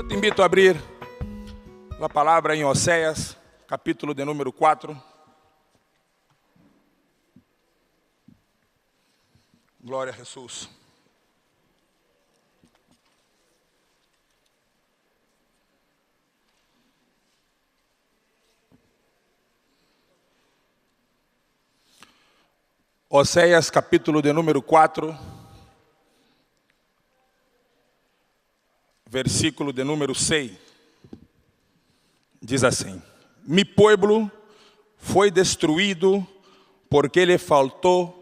Eu te invito a abrir a palavra em Oséias, capítulo de número 4. Glória a Jesus. Oséias, capítulo de número 4, versículo de número 6, diz assim: Mi pueblo foi destruído porque lhe faltou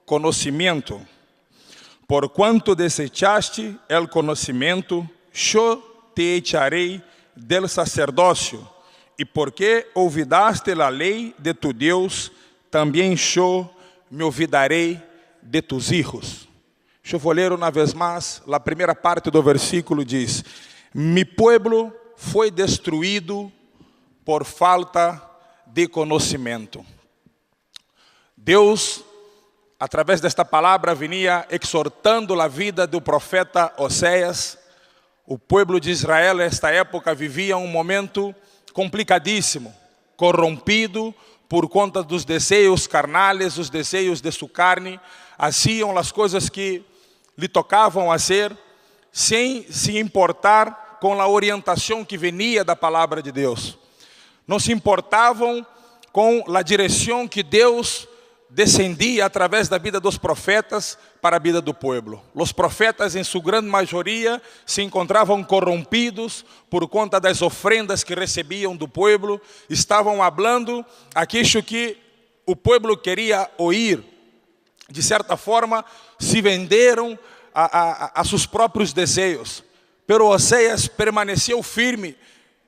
conhecimento. Por quanto desechaste el conhecimento, yo te echarei del sacerdócio. E porque olvidaste la lei de tu Deus, também yo me olvidarei de tus hijos. Eu vou ler uma vez mais, a primeira parte do versículo diz: Mi pueblo foi destruído por falta de conhecimento. Deus, através desta palavra, vinha exortando a vida do profeta Oséias. O povo de Israel, nesta época, vivia um momento complicadíssimo, corrompido por conta dos desejos carnais, os desejos de sua carne. Haciam as coisas que lhe tocavam a ser, sem se importar com a orientação que venia da palavra de Deus. Não se importavam com a direção que Deus descendia através da vida dos profetas para a vida do povo. Os profetas, em sua grande maioria, se encontravam corrompidos por conta das ofrendas que recebiam do povo. Estavam falando aquilo que o povo queria ouvir. De certa forma, se venderam a seus próprios desejos. Pero Oséias permaneceu firme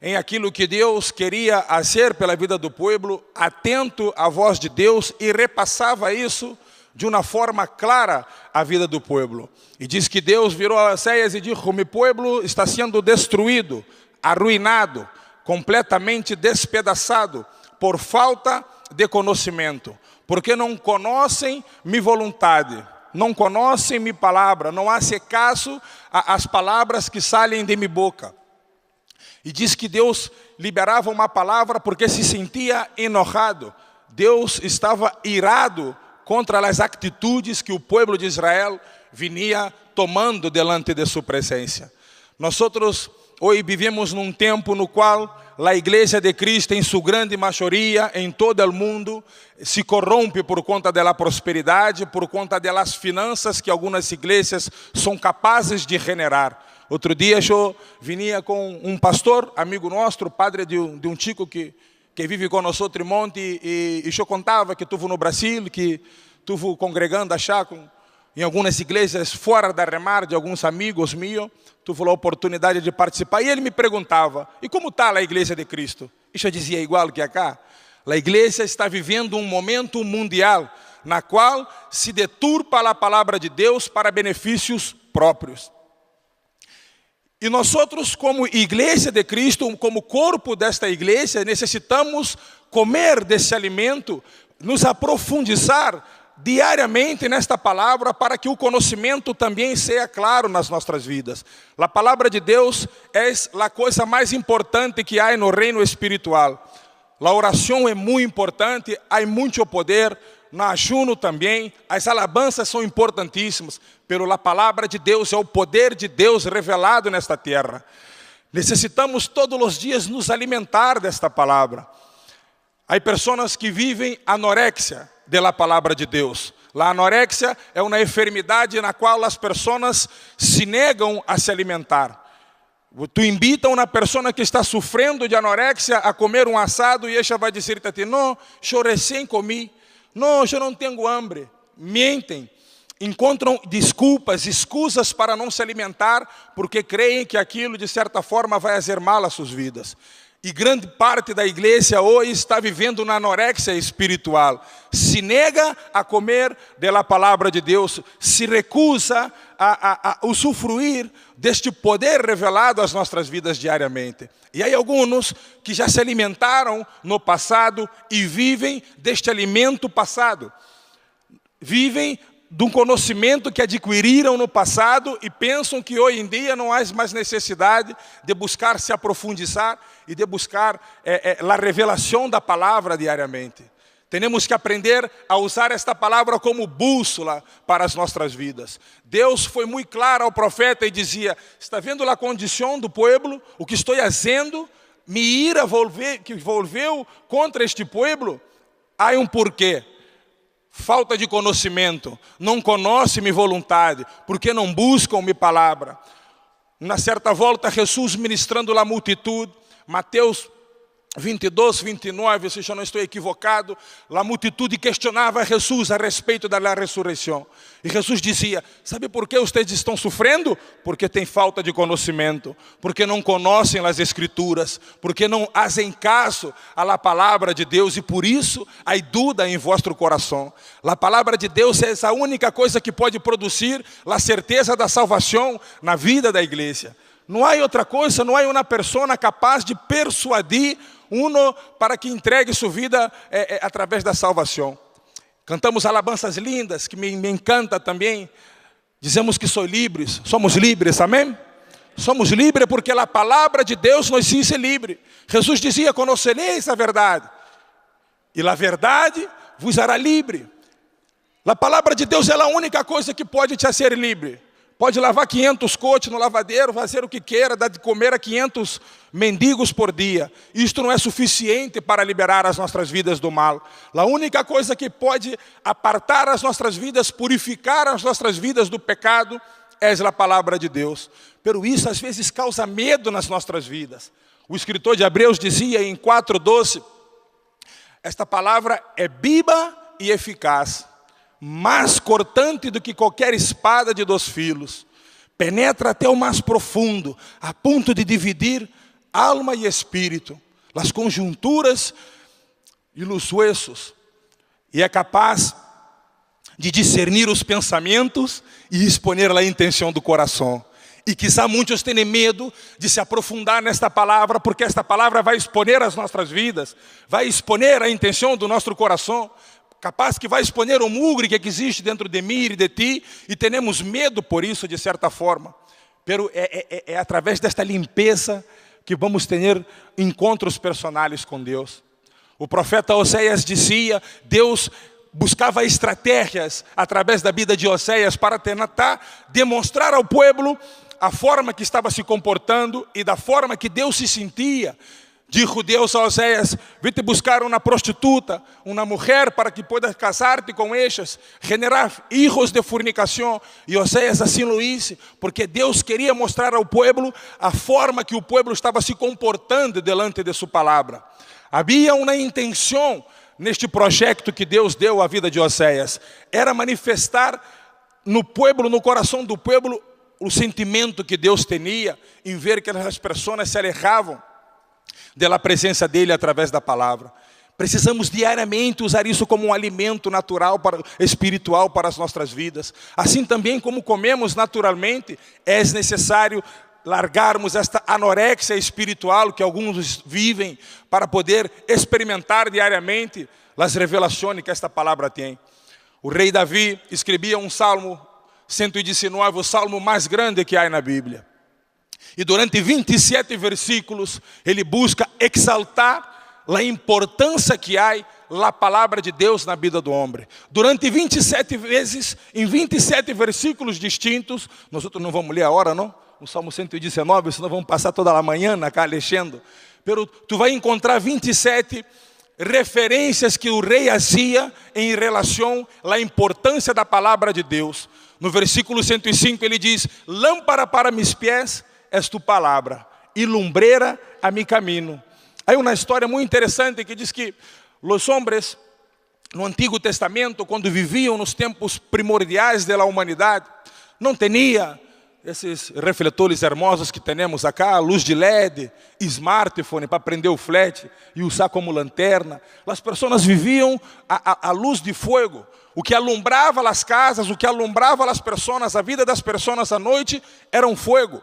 em aquilo que Deus queria fazer pela vida do povo, atento à voz de Deus, e repassava isso de uma forma clara à vida do povo. E diz que Deus virou a Oséias e disse: meu povo está sendo destruído, arruinado, completamente despedaçado, por falta de conhecimento, porque não conhecem minha vontade, não conhecem minha palavra, não hacem caso às palavras que saem de minha boca. E diz que Deus liberava uma palavra porque se sentia enojado. Deus estava irado contra as atitudes que o povo de Israel vinha tomando delante de sua presença. Nós hoje vivemos num tempo no qual a Igreja de Cristo, em sua grande maioria, em todo o mundo, se corrompe por conta da prosperidade, por conta das finanças que algumas igrejas são capazes de generar. Outro dia eu vinha com um pastor, amigo nosso, padre de um chico que vive conosco em Monte, e eu contava que estuve no Brasil, que estuve congregando em algumas igrejas fora da Remar, de alguns amigos meus, tive a oportunidade de participar, e ele me perguntava: e como está a Igreja de Cristo? E eu dizia: igual que acá. A igreja está vivendo um momento mundial, na qual se deturpa a palavra de Deus para benefícios próprios. E nós, como Igreja de Cristo, como corpo desta igreja, necessitamos comer desse alimento, nos aprofundizar diariamente nesta palavra, para que o conhecimento também seja claro nas nossas vidas. A palavra de Deus é a coisa mais importante que há no reino espiritual. A oração é muito importante, há muito poder. No ajuno também, as alabanças são importantíssimas, pero a palavra de Deus é o poder de Deus revelado nesta terra. Necessitamos todos os dias nos alimentar desta palavra. Há pessoas que vivem anorexia da palavra de Deus. A anorexia é uma enfermidade na qual as pessoas se negam a se alimentar. Tu invita uma pessoa que está sofrendo de anorexia a comer um assado e ela vai dizer a ti: não, eu recém comi. Não, eu não tenho hambre. Mentem, encontram desculpas, escusas para não se alimentar, porque creem que aquilo de certa forma vai fazer mal às suas vidas. E grande parte da igreja hoje está vivendo na anorexia espiritual. Se nega a comer da palavra de Deus, se recusa a usufruir deste poder revelado às nossas vidas diariamente. E há alguns que já se alimentaram no passado e vivem deste alimento passado. Vivem de um conhecimento que adquiriram no passado e pensam que hoje em dia não há mais necessidade de buscar se aprofundizar e de buscar a revelação da palavra diariamente. Temos que aprender a usar esta palavra como bússola para as nossas vidas. Deus foi muito claro ao profeta e dizia: está vendo a condição do povo, o que estou fazendo, mi ira que volveu contra este povo? Há um porquê. Falta de conhecimento, não conhecem minha vontade, porque não buscam minha palavra. Na certa volta, Jesus ministrando a multidão, Mateus 22, 29, se eu não estou equivocado, a multidão questionava a Jesus a respeito da ressurreição. E Jesus dizia: sabe por que vocês estão sofrendo? Porque tem falta de conhecimento, porque não conhecem as Escrituras, porque não fazem caso à palavra de Deus, e por isso há dúvida em vosso coração. A palavra de Deus é a única coisa que pode produzir a certeza da salvação na vida da igreja. Não há outra coisa, não há uma pessoa capaz de persuadir para que entregue sua vida através da salvação. Cantamos alabanças lindas, que me encanta também. Dizemos que somos livres, amém? Somos livres porque a palavra de Deus nos diz livre. Jesus dizia: conhecereis a verdade, e a verdade vos hará livre. A palavra de Deus é a única coisa que pode te fazer livre. Pode lavar 500 coches no lavadeiro, fazer o que queira, dar de comer a 500 mendigos por dia. Isto não é suficiente para liberar as nossas vidas do mal. A única coisa que pode apartar as nossas vidas, purificar as nossas vidas do pecado, é a palavra de Deus. Pero isso às vezes causa medo nas nossas vidas. O escritor de Hebreus dizia em 4:12, esta palavra é viva e eficaz, mais cortante do que qualquer espada de 2 filos, penetra até o mais profundo, a ponto de dividir alma e espírito, as conjunturas e os huesos, e é capaz de discernir os pensamentos e exponer a intenção do coração. E quizá muitos tenham medo de se aprofundar nesta palavra, porque esta palavra vai exponer as nossas vidas, vai exponer a intenção do nosso coração, capaz que vai exponer o mugre que existe dentro de mim e de ti, e temos medo por isso, de certa forma. Pero é através desta limpeza que vamos ter encontros personais com Deus. O profeta Oséias dizia: Deus buscava estratégias através da vida de Oséias para tentar demonstrar ao povo a forma que estava se comportando e da forma que Deus se sentia. Dijo Deus a Oséias: vete buscar uma prostituta, uma mulher para que puedas casar-te com ellas, generar hijos de fornicação. E Oséias assim lo hizo, porque Deus queria mostrar ao povo a forma que o povo estava se comportando delante de sua palavra. Havia uma intenção neste projeto que Deus deu à vida de Oséias, era manifestar no povo, no coração do povo, o sentimento que Deus tinha em ver que as pessoas se alejavam da presença dele através da palavra. Precisamos diariamente usar isso como um alimento natural, espiritual para as nossas vidas. Assim também como comemos naturalmente, é necessário largarmos esta anorexia espiritual que alguns vivem, para poder experimentar diariamente as revelações que esta palavra tem. O rei Davi escrevia um Salmo 119, o salmo mais grande que há na Bíblia. E durante 27 versículos, ele busca exaltar a importância que há a palavra de Deus na vida do homem. Durante 27 vezes, em 27 versículos distintos, nós outros não vamos ler a hora, não? O Salmo 119, senão vamos passar toda a manhã cá lexendo. Pero tu vai encontrar 27 referências que o rei fazia em relação à importância da palavra de Deus. No versículo 105 ele diz: lâmpada para mis pés és tu palavra, e lumbreira a mi caminho. Há uma história muito interessante que diz que os homens no Antigo Testamento, quando viviam nos tempos primordiais da humanidade, não tinham esses refletores hermosos que temos acá, luz de LED, smartphone para prender o flash e usar como lanterna. As pessoas viviam à luz de fogo. O que alumbrava as casas, o que alumbrava as pessoas, a vida das pessoas à noite, era um fogo.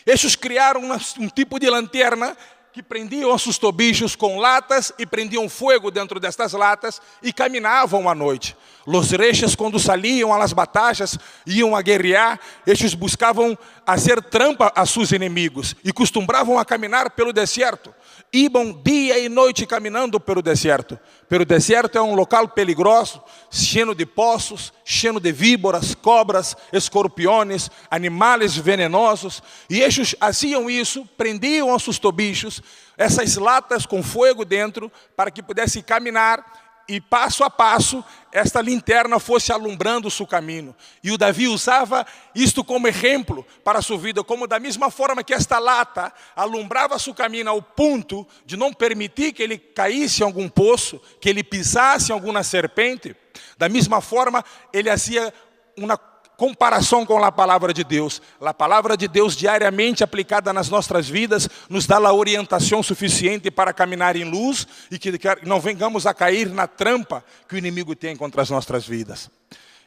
Estes criaram um tipo de lanterna que prendiam seus tobichos com latas e prendiam fogo dentro destas latas e caminavam à noite. Los reyes, quando saliam às batalhas, iam a guerrear, estes buscavam fazer trampa a seus inimigos e costumavam a caminhar pelo deserto. Iam dia e noite caminhando pelo deserto. Pelo deserto é um local peligroso, cheio de poços, cheio de víboras, cobras, escorpiões, animais venenosos. E estes faziam isso, prendiam os seus tobichos, essas latas com fogo dentro, para que pudessem caminhar e passo a passo, esta linterna fosse alumbrando o seu caminho. E o Davi usava isto como exemplo para a sua vida, como da mesma forma que esta lata alumbrava seu caminho ao ponto de não permitir que ele caísse em algum poço, que ele pisasse em alguma serpente. Da mesma forma, ele fazia uma comparação com a palavra de Deus. A palavra de Deus diariamente aplicada nas nossas vidas nos dá a orientação suficiente para caminhar em luz e que não venhamos a cair na trampa que o inimigo tem contra as nossas vidas.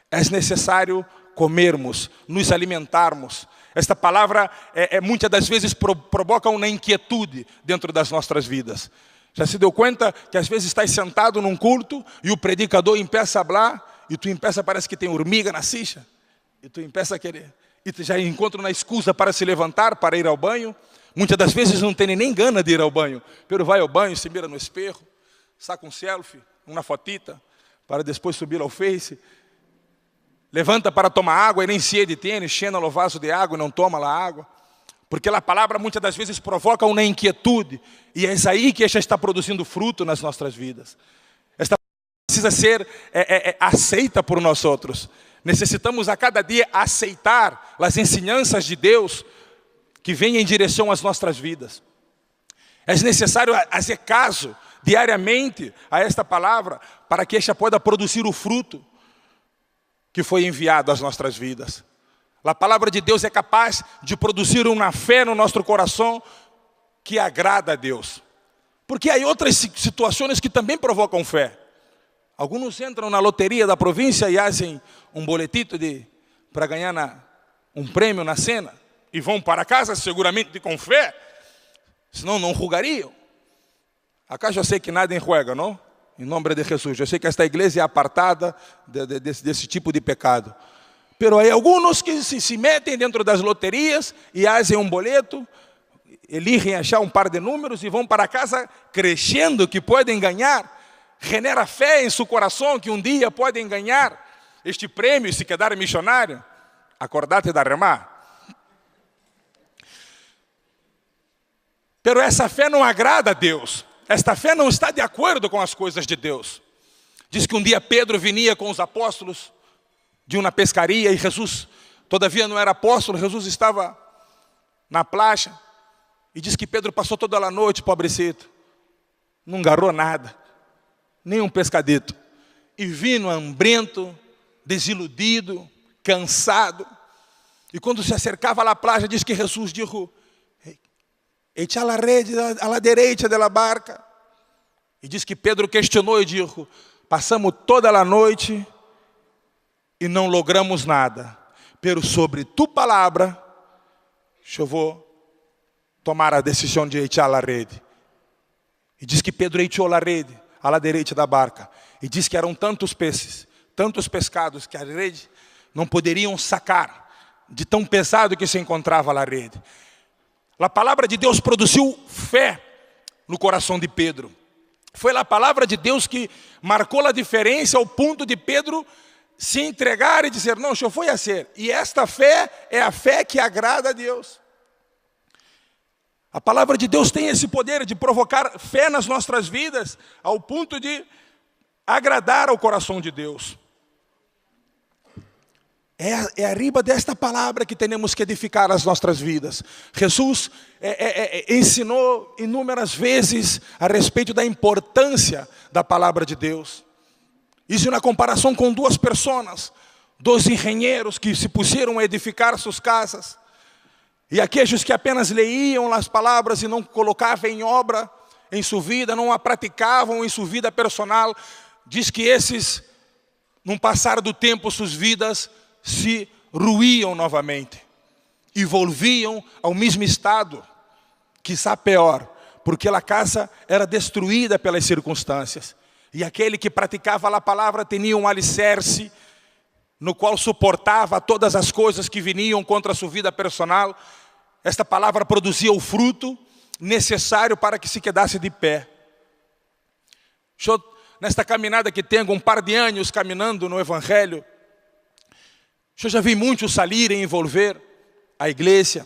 É necessário comermos, nos alimentarmos. Esta palavra muitas das vezes provoca uma inquietude dentro das nossas vidas. Já se deu conta que às vezes estás sentado num culto e o predicador empieza a falar e tu empieza, parece que tem hormiga na cicha? E tu empieza a querer, e tu já encontra uma excusa para se levantar, para ir ao banho. Muitas das vezes não tem nem gana de ir ao banho, pero vai ao banho, se mira no espelho, saca um selfie, uma fotita, para depois subir ao Face. Levanta para tomar água e nem sede tem, enchendo o vaso de água e não toma a água. Porque a palavra muitas das vezes provoca uma inquietude, e é aí que esta está produzindo fruto nas nossas vidas. Esta precisa ser aceita por nós outros. Necessitamos a cada dia aceitar as ensinanças de Deus que vêm em direção às nossas vidas. É necessário fazer caso diariamente a esta palavra para que esta possa produzir o fruto que foi enviado às nossas vidas. A palavra de Deus é capaz de produzir uma fé no nosso coração que agrada a Deus. Porque há outras situações que também provocam fé. Alguns entram na loteria da província e fazem um boletito para ganhar um prêmio na cena e vão para casa seguramente com fé, senão não jogariam. Acá eu sei que nada enjuega, não? Em nome de Jesus. Eu sei que esta igreja é apartada desse tipo de pecado. Pero há alguns que se metem dentro das loterias e fazem um boleto, eligem achar um par de números e vão para casa crescendo que podem ganhar. Genera fé em seu coração que um dia podem ganhar este prêmio e se quedar missionário. Acordate da remar. Pero essa fé não agrada a Deus. Esta fé não está de acordo com as coisas de Deus. Diz que um dia Pedro vinha com os apóstolos de uma pescaria e Jesus, todavia não era apóstolo, Jesus estava na praia. E diz que Pedro passou toda a noite, pobrecito, não agarrou nada. Nem um pescadito, e vindo hambrento, desiludido, cansado, e quando se acercava à praia, diz que Jesus disse, echa a rede à direita da barca, e diz que Pedro questionou e disse, passamos toda a noite e não logramos nada, pero sobre tu palavra, eu vou tomar a decisão de echar a rede. E diz que Pedro echou a rede à direita da barca, e diz que eram tantos peixes, tantos pescados, que a rede não poderiam sacar, de tão pesado que se encontrava a rede. A palavra de Deus produziu fé no coração de Pedro. Foi a palavra de Deus que marcou a diferença ao ponto de Pedro se entregar e dizer, não, eu vou fazer. E esta fé é a fé que agrada a Deus. A palavra de Deus tem esse poder de provocar fé nas nossas vidas, ao ponto de agradar ao coração de Deus. É arriba desta palavra que temos que edificar as nossas vidas. Jesus ensinou inúmeras vezes a respeito da importância da palavra de Deus. Isso na comparação com duas pessoas, dois engenheiros que se puseram a edificar suas casas. E aqueles que apenas leiam as palavras e não colocavam em obra em sua vida, não a praticavam em sua vida personal, diz que esses, no passar do tempo, suas vidas se ruíam novamente e volviam ao mesmo estado, quizá pior, porque a casa era destruída pelas circunstâncias. E aquele que praticava a palavra tinha um alicerce, no qual suportava todas as coisas que vinham contra a sua vida personal. Esta palavra produzia o fruto necessário para que se quedasse de pé. Nesta caminhada que tenho um par de anos caminhando no Evangelho, eu já vi muitos sair e envolver a igreja,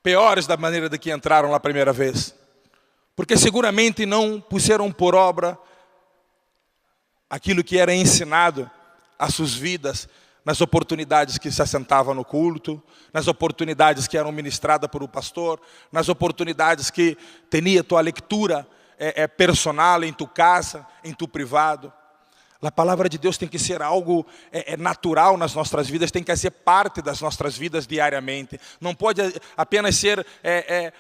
piores da maneira de que entraram a primeira vez, porque seguramente não puseram por obra aquilo que era ensinado às suas vidas, nas oportunidades que se assentavam no culto, nas oportunidades que eram ministradas por o pastor, nas oportunidades que tinha tua leitura personal em tu casa, em tu privado. A palavra de Deus tem que ser algo natural nas nossas vidas, tem que ser parte das nossas vidas diariamente. Não pode apenas ser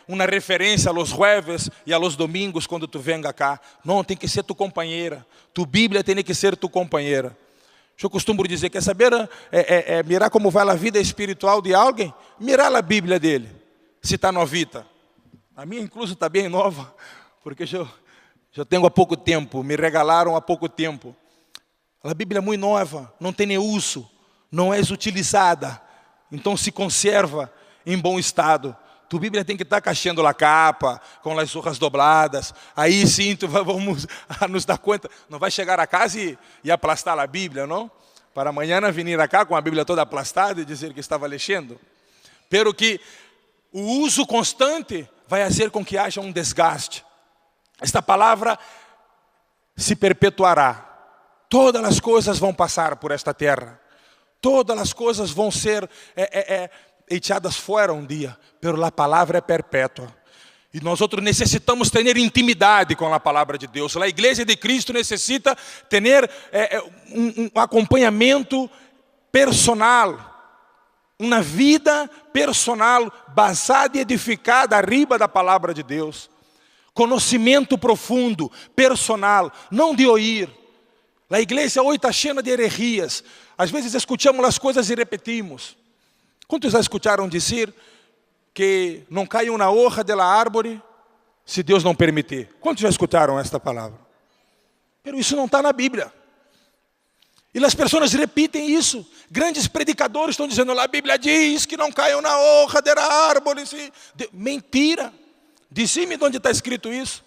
uma referência aos jueves e aos domingos quando tu venga cá. Não, tem que ser tu companheira. Tu Bíblia tem que ser tu companheira. Eu costumo dizer, quer saber mirar como vai a vida espiritual de alguém? Mirar a Bíblia dele, se está novita. A minha incluso está bem nova, porque eu tenho há pouco tempo, me regalaram há pouco tempo. A Bíblia é muito nova, não tem nem uso, não é utilizada, então se conserva em bom estado. Tu Bíblia tem que estar caixando a capa, com as hojas dobladas, aí sim vamos nos dar conta. Não vai chegar a casa e aplastar a Bíblia, não? Para amanhã vir cá com a Bíblia toda aplastada e dizer que estava lendo. Pero que o uso constante vai fazer com que haja um desgaste. Esta palavra se perpetuará. Todas as coisas vão passar por esta terra. Todas as coisas vão ser echadas fora um dia. Pero a palavra é perpétua. E nós outros necessitamos ter intimidade com a palavra de Deus. A igreja de Cristo necessita ter um acompanhamento personal. Uma vida personal basada e edificada arriba da palavra de Deus. Conhecimento profundo, personal, não de ouvir. A igreja hoje está cheia de heresias. Às vezes escutamos as coisas e repetimos. Quantos já escutaram dizer que não cai uma hoja da árvore se Deus não permitir? Quantos já escutaram esta palavra? Mas isso não está na Bíblia. E as pessoas repetem isso. Grandes predicadores estão dizendo, a Bíblia diz que não cai uma hoja da árvore. Mentira. Diz-me onde está escrito isso.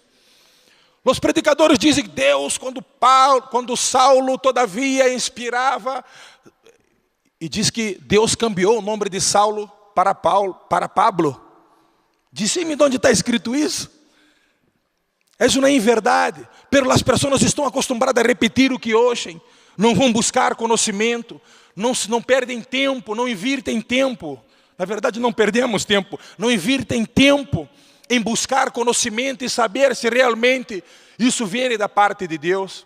Os predicadores dizem que Deus, quando Saulo todavia inspirava, e diz que Deus cambiou o nome de Saulo para Pablo. Diz-me onde está escrito isso. É uma inverdade. Pero as pessoas estão acostumadas a repetir o que ouvem. Não vão buscar conhecimento. Não perdem tempo, não invirtem tempo. Na verdade, não perdemos tempo. Não invirtem tempo em buscar conhecimento e saber se realmente isso vem da parte de Deus.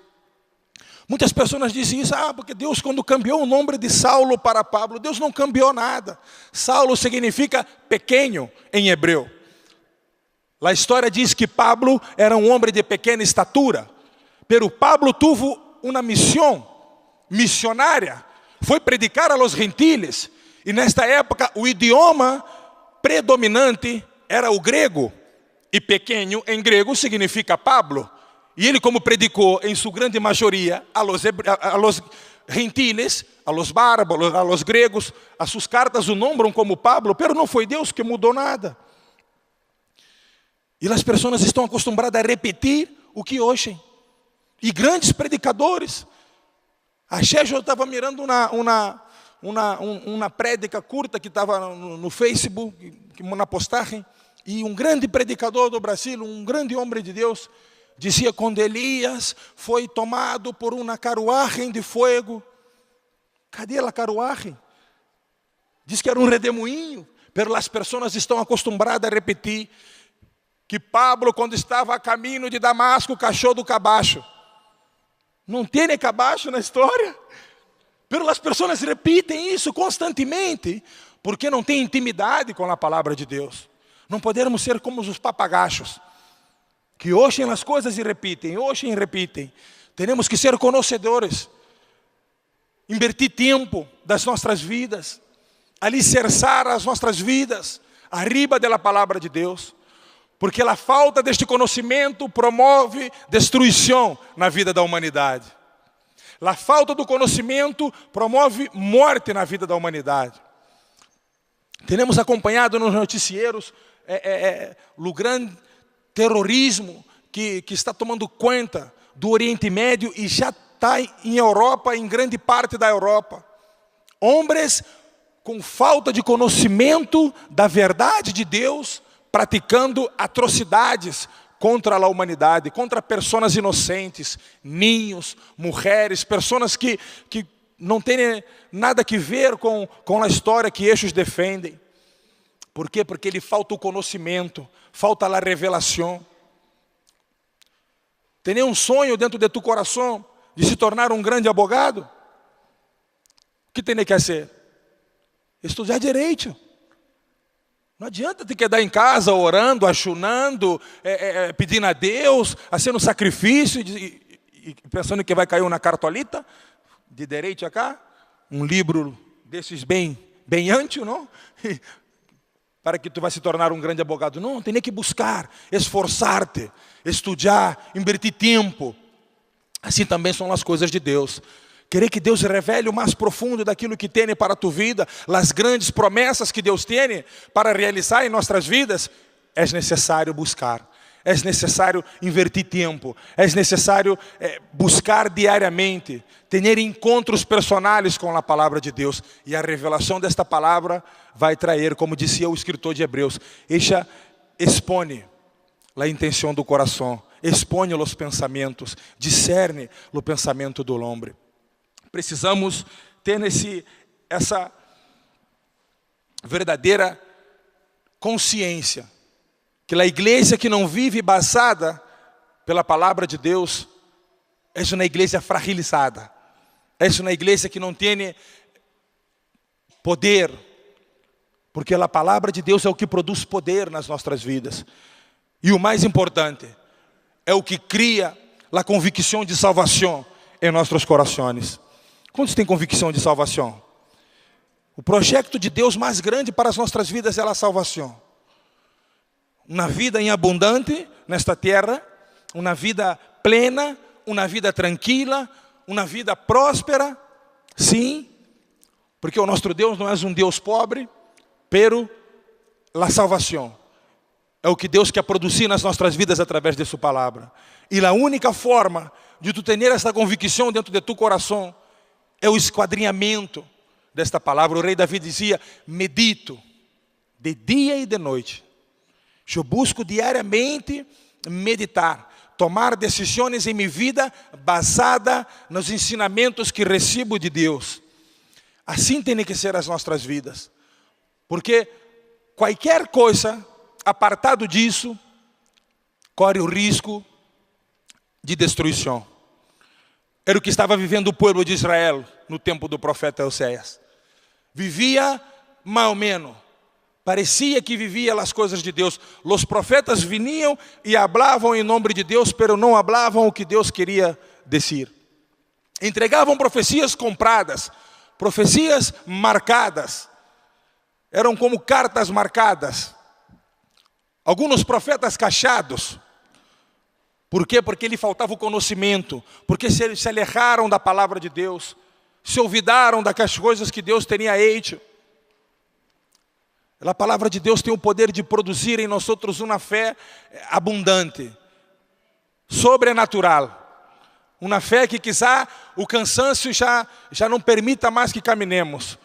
Muitas pessoas dizem isso, porque Deus quando cambiou o nome de Saulo para Pablo, Deus não cambiou nada. Saulo significa pequeno em hebreu. A história diz que Pablo era um homem de pequena estatura, pero Pablo teve uma missão missionária, foi predicar a los gentiles, e nesta época o idioma predominante era o grego, e pequeno em grego significa Pablo. E ele, como predicou em sua grande maioria a los gentiles, a los bárbaros, a los gregos, as suas cartas o nombram como Pablo, pero não foi Deus que mudou nada. E as pessoas estão acostumadas a repetir o que ouvem. E grandes predicadores. Achei eu estava mirando uma prédica curta que estava no Facebook, uma postagem, e um grande predicador do Brasil, um grande homem de Deus, dizia quando Elias foi tomado por uma carruagem de fogo. Cadê a carruagem? Diz que era um redemoinho, pero as pessoas estão acostumadas a repetir que Pablo, quando estava a caminho de Damasco, cachou do cabacho. Não tem cabacho na história? Pero as pessoas repetem isso constantemente, porque não têm intimidade com a palavra de Deus. Não podemos ser como os papagachos, que ouvem as coisas e repetem, ouvem e repetem. Temos que ser conhecedores, invertir tempo das nossas vidas, alicerçar as nossas vidas, arriba da palavra de Deus. Porque a falta deste conhecimento promove destruição na vida da humanidade. A falta do conhecimento promove morte na vida da humanidade. Temos acompanhado nos noticieiros o grande terrorismo que está tomando conta do Oriente Médio e já está em Europa, em grande parte da Europa. Homens com falta de conhecimento da verdade de Deus, praticando atrocidades contra a humanidade, contra pessoas inocentes, ninhos, mulheres, pessoas que não têm nada que ver com a história que estes defendem. Por quê? Porque lhe falta o conhecimento, falta a revelação. Tem um sonho dentro de tu coração de se tornar um grande advogado? O que tem que fazer? Estudar direito. Não adianta te quedar em casa orando, achunando, pedindo a Deus, fazendo sacrifício e pensando que vai cair uma cartolita de direito cá, um livro desses bem antigo, não? Para que tu vai se tornar um grande advogado. Não, tem que buscar, esforçar-te, estudar, invertir tempo. Assim também são as coisas de Deus. Querer que Deus revele o mais profundo daquilo que tem para a tua vida, as grandes promessas que Deus tem para realizar em nossas vidas, é necessário buscar, é necessário invertir tempo, é necessário buscar diariamente, ter encontros personais com a palavra de Deus. E a revelação desta palavra vai trazer, como dizia o escritor de Hebreus, ella expone a intenção do coração, expone os pensamentos, discerne o pensamento do homem. Precisamos ter essa verdadeira consciência que a igreja que não vive basada pela palavra de Deus é uma igreja fragilizada, é uma igreja que não tem poder, porque a palavra de Deus é o que produz poder nas nossas vidas. E o mais importante, é o que cria a convicção de salvação em nossos corações. Quantos têm convicção de salvação? O projeto de Deus mais grande para as nossas vidas é a salvação. Uma vida em abundante nesta terra, uma vida plena, uma vida tranquila, uma vida próspera. Sim, porque o nosso Deus não é um Deus pobre, pero a salvação é o que Deus quer produzir nas nossas vidas através de sua palavra. E a única forma de tu ter essa convicção dentro de tu coração é o esquadrinhamento desta palavra. O rei Davi dizia: medito de dia e de noite. Eu busco diariamente meditar, tomar decisões em minha vida basada nos ensinamentos que recebo de Deus. Assim tem que ser as nossas vidas. Porque qualquer coisa apartado disso corre o risco de destruição. Era o que estava vivendo o povo de Israel no tempo do profeta Oséias. Vivia mais ou menos. Parecia que vivia as coisas de Deus. Os profetas vinham e falavam em nome de Deus, pero não falavam o que Deus queria dizer. Entregavam profecias compradas, profecias marcadas. Eram como cartas marcadas. Alguns profetas cachados. Por quê? Porque lhe faltava o conhecimento, porque se alejaram da palavra de Deus, se olvidaram das coisas que Deus tinha feito. A palavra de Deus tem o poder de produzir em nós uma fé abundante, sobrenatural, uma fé que quizá o cansaço já não permita mais que caminemos.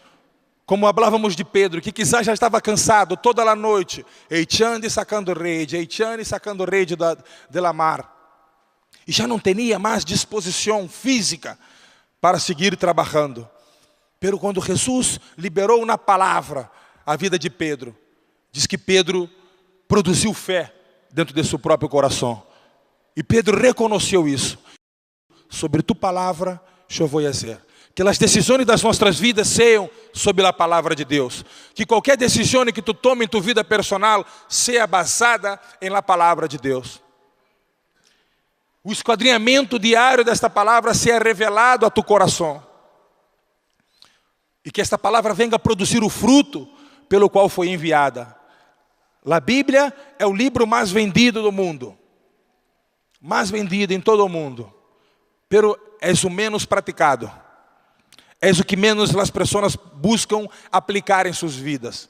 Como falávamos de Pedro, que quizá já estava cansado toda a noite, echando e sacando rede de la mar. E já não tinha mais disposição física para seguir trabalhando. Pero quando Jesus liberou na palavra a vida de Pedro, diz que Pedro produziu fé dentro de seu próprio coração. E Pedro reconheceu isso. Sobre tu palavra, eu vou fazer. Que as decisões das nossas vidas sejam sob a palavra de Deus. Que qualquer decisão que tu tome em tua vida personal seja basada em la palavra de Deus. O esquadrinhamento diário desta palavra seja revelado a tu coração. E que esta palavra venha produzir o fruto pelo qual foi enviada. A Bíblia é o livro mais vendido do mundo. Mais vendido em todo o mundo. Pero é o menos praticado. É o que menos as pessoas buscam aplicar em suas vidas.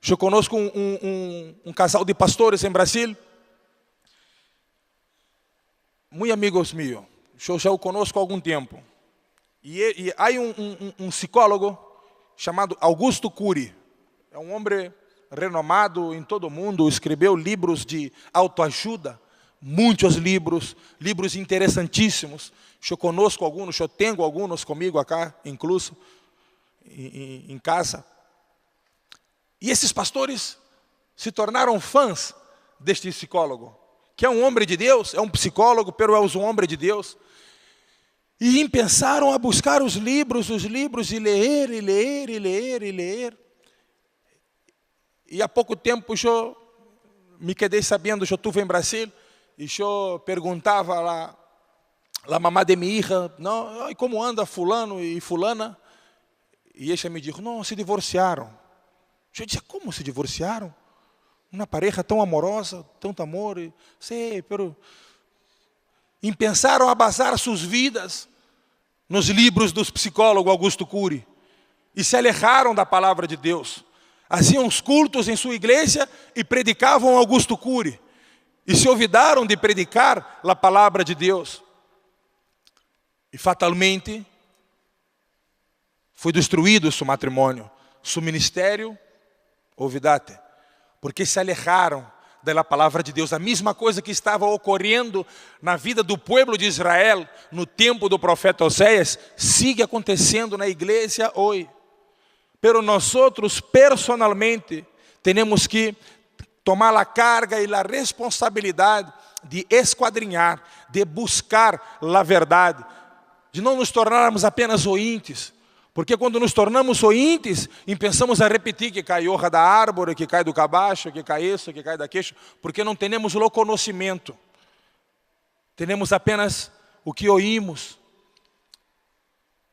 Eu conosco um casal de pastores em Brasil. Muito amigos meus. Eu já o conosco há algum tempo. E há um psicólogo chamado Augusto Cury. É um homem renomado em todo o mundo. Escreveu livros de autoajuda. Muitos livros interessantíssimos. Eu conosco alguns, eu tenho alguns comigo acá, incluso, em casa. E esses pastores se tornaram fãs deste psicólogo, que é um homem de Deus, é um psicólogo, pero é um homem de Deus. E pensaram a buscar os livros, e ler, e ler, e ler, e ler. E há pouco tempo eu me quedei sabendo, eu estive em Brasília, e eu perguntava lá, a mamá de minha hija, não, como anda fulano e fulana? E ela me disse, não, se divorciaram. Eu disse, como se divorciaram? Uma pareja tão amorosa, tanto amor, sei, pero... E pensaram a basar suas vidas nos livros dos psicólogos Augusto Cury. E se alejaram da palavra de Deus. Faziam os cultos em sua igreja e predicavam Augusto Cury. E se olvidaram de predicar a palavra de Deus. E fatalmente foi destruído seu matrimônio, seu ministério, olvidate, porque se alejaram da palavra de Deus. A mesma coisa que estava ocorrendo na vida do povo de Israel no tempo do profeta Oséias, sigue acontecendo na igreja hoje. Pero nós outros, personalmente, temos que tomar a carga e a responsabilidade de esquadrinhar, de buscar a verdade, de não nos tornarmos apenas ouvintes, porque quando nos tornamos ouvintes e pensamos a repetir que cai hoja da árvore, que cai do cabacho, que cai isso, que cai daquilo, porque não temos o conhecimento, temos apenas o que oímos.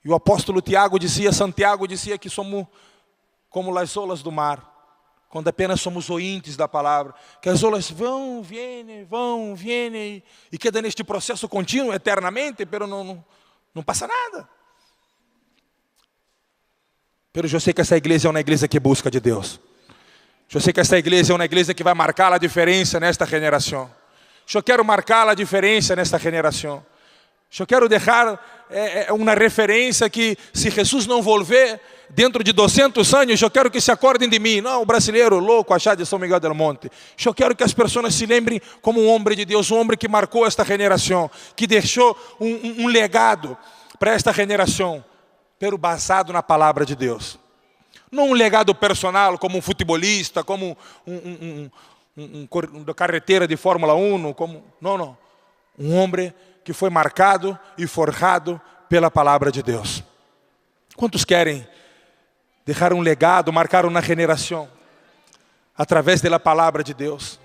E o apóstolo Santiago dizia que somos como as olas do mar, quando apenas somos ouvintes da palavra, que as olas vão, vêm, e queda neste processo contínuo eternamente, pero não passa nada. Pero eu sei que essa igreja é uma igreja que busca de Deus. Eu sei que essa igreja é uma igreja que vai marcar a diferença nesta geração. Eu quero marcar a diferença nesta geração. Eu quero deixar uma referência que, se Jesus não volver dentro de 200 anos, eu quero que se acordem de mim. Não, o brasileiro louco, achar de São Miguel del Monte. Eu quero que as pessoas se lembrem como um homem de Deus, um homem que marcou esta geração, que deixou um legado para esta geração, pero basado na palavra de Deus. Não um legado personal, como um futebolista, como da carreteira de Fórmula 1, não. Um homem que foi marcado e forjado pela palavra de Deus. Quantos querem deixar um legado, marcar uma geração através da palavra de Deus?